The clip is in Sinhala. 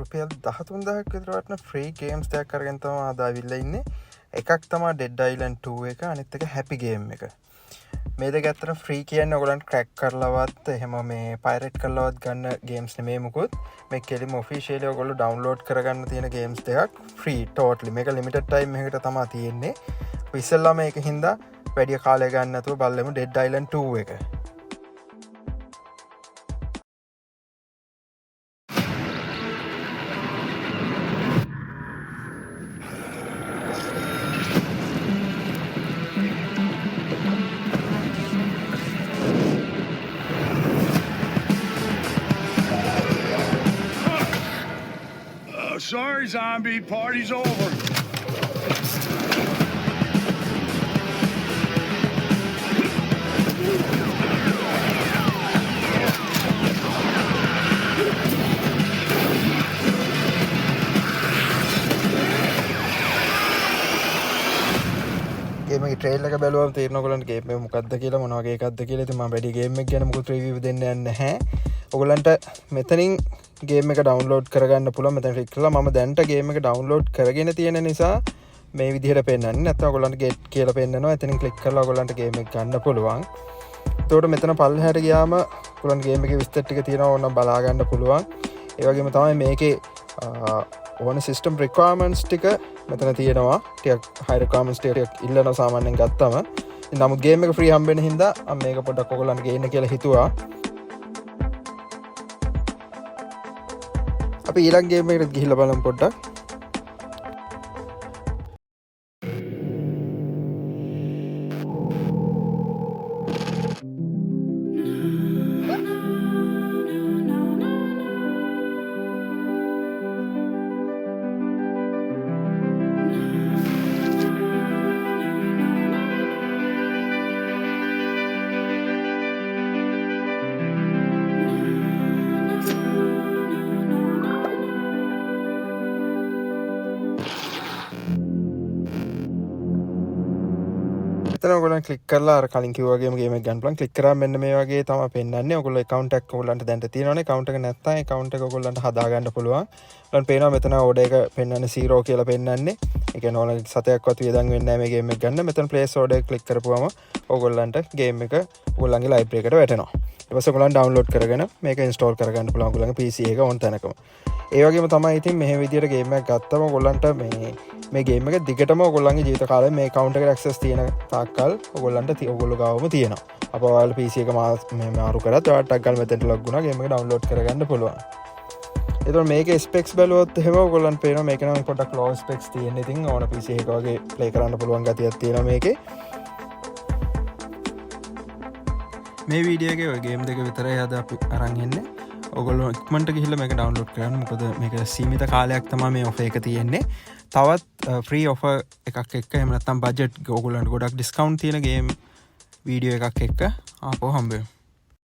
රුපියල් 13000ක් විතර වටන ෆ්‍රී ගේම්ස් දෙකක් අරගෙන තමයි අද ආවිල්ලා ඉන්නේ. එකක් තමයි Dead Island 2 එක, අනිත් එක Happy Game එක. මේ දෙක ඇත්තට ෆ්‍රී කියන්නේ ඔයගොල්ලන්ට ක්‍රැක් කරලවත් එහෙම මේ පයිරේට් කරලවත් ගන්න ගේම්ස් නෙමෙයි මුකුත්. මේ කෙලිම ඔෆිෂියලි ඔයගොල්ලෝ ඩවුන්ලෝඩ් කරගන්න තියෙන ගේම්ස් දෙකක් ෆ්‍රී ටෝටලි. මේක ලිමිටඩ් ටයිම් එකකට තමයි තියෙන්නේ. අපි ඉස්සෙල්ලා මේක හින්දා වැඩි කාලයක් ගන්න නැතුව බලමු Dead Island 2 එක. Sorry, zombie. Party's over. ගේම එක ට්‍රේල් එක බැලුවම තේරෙනවා ඔයගොල්ලන්ට ගේම් එක මොකක්ද කියලා, මොන වගේ එකක්ද කියලා. ඉතින් මම වැඩි ගේම් එක ගැන මොකුත් රිවිව් දෙන්න යන්නේ නැහැ. ඔයගොල්ලන්ට මෙතනින් ගේම් එක ඩවුන්ලෝඩ් කරගන්න පුළුවන්. මෙතන ක්ලික් කරලා මම දැන්ට ගේම් එක ඩවුන්ලෝඩ් කරගෙන තියෙන නිසා මේ විදිහට පෙන්නන්නේ. නැත්නම් ඔයගොල්ලන්ට get කියලා පෙන්නනවා. එතනින් ක්ලික් කරලා ඔයගොල්ලන්ට ගේම් එක ගන්න පුළුවන්. එතකොට මෙතන පල්ලෙහාට ගියාම ඔයගොල්ලන් ගේම් එකේ විස්තර ටික තියෙනවා, ඕනනම් බලා ගන්න පුළුවන්. ඒ වගේම තමයි මේකේ ඕන සිස්ටම් රික්වයර්මන්ට්ස් ටික මෙතන තියෙනවා. ටිකක් හයි රික්වයර්මන්ට්ස් ටික ඉල්ලනවා සාමාන්‍යයෙන් ගත්තම. නමුත් ගේම් එක ෆ්‍රී හම්බෙන්න හින්දා මම මේක පොඩ්ඩක් ඔයගොල්ලන්ට ගේන්න කියලා හිතුවා. අපි ඊළඟ ගේම් එකට ගිහිල්ලා බලමු පොඩ්ඩක්. එතන ඔයගොල්ලන් ක්ලික් කරලා අර කලින් කිව්වා වගේම ගේම් එක ගන්න පුළුවන්. ක්ලික් කරාම මෙන්න මේ වගේ තමයි පෙන්නන්නේ. ඔයගොල්ලෝ account එකක් ඔයගොල්ලන්ට දැන් තියෙනවනේ. account එක නැත්නම් account එක ඔයගොල්ලන්ට හදා ගන්න පුළුවන්. ඔයගොල්ලන් පේනවා මෙතන order එක පෙන්නන්නේ 0 කියලා පෙන්නන්නේ. ඒ කියන්නේ ඔයගොල්ලන් සතයක්වත් වියදම් වෙන්නේ නැහැ මේ ගේම් එක ගන්න. මෙතන place order එක ක්ලික් කරපුවම ඔයගොල්ලන්ට ගේම් එක ඔයගොල්ලන්ගේ library එකට වැටෙනවා. ඊට පස්සේ ඔයගොල්ලන් download කරගෙන මේක install කරගන්න පුළුවන් ඔයගොල්ලන්ගේ PC එක ඕන තැනකම. ඒ වගේම තමයි ඉතින් මෙහෙ විදියට ගේම් එකක් ගත්තම ඔයගොල්ලන්ට මේ ගේම් එක දිගටම ඔයගොල්ලන්ගේ ජීවිත කාලේ මේ account එකට access තියෙන තාක්කල් ඔයගොල්ලන්ට ඔයගොල්ලෝ ගාවම තියෙනවා. අප ඔයාලා PC එක මාරු කරත් ඔයාලට ටක් ගාලා මෙතනට log වුණා ගේම් එක download කරගන්න පුළුවන්. එතකොට මේකේ specs බැලුවොත් එහෙම ඔයගොල්ලන්ට පේනවා මේක නම් පොඩ්ඩක් low specs තියෙන. ඉතින් ඕන PC එක වගේ play කරන්න පුළුවන් ගතියක් තියෙනවා මේකේ. මේ වීඩියෝ එකේ ඔය ගේම් දෙක විතරයි අද අපි අරන් ඉන්නේ. ඔයගොල්ලෝ ඉක්මනට ගිහිල්ලා මේක download කරගන්න. මොකද මේක සීමිත කාලයක් තමයි මේ offer එක තියෙන්නේ. තවත් free offer එකක් එක්ක එහෙම නැත්නම් budget ඔයගොල්ලන්ට ගොඩක් discount තියෙන ගේම් වීඩියෝ එකක් එක්ක ආපහු හම්බ වෙමු.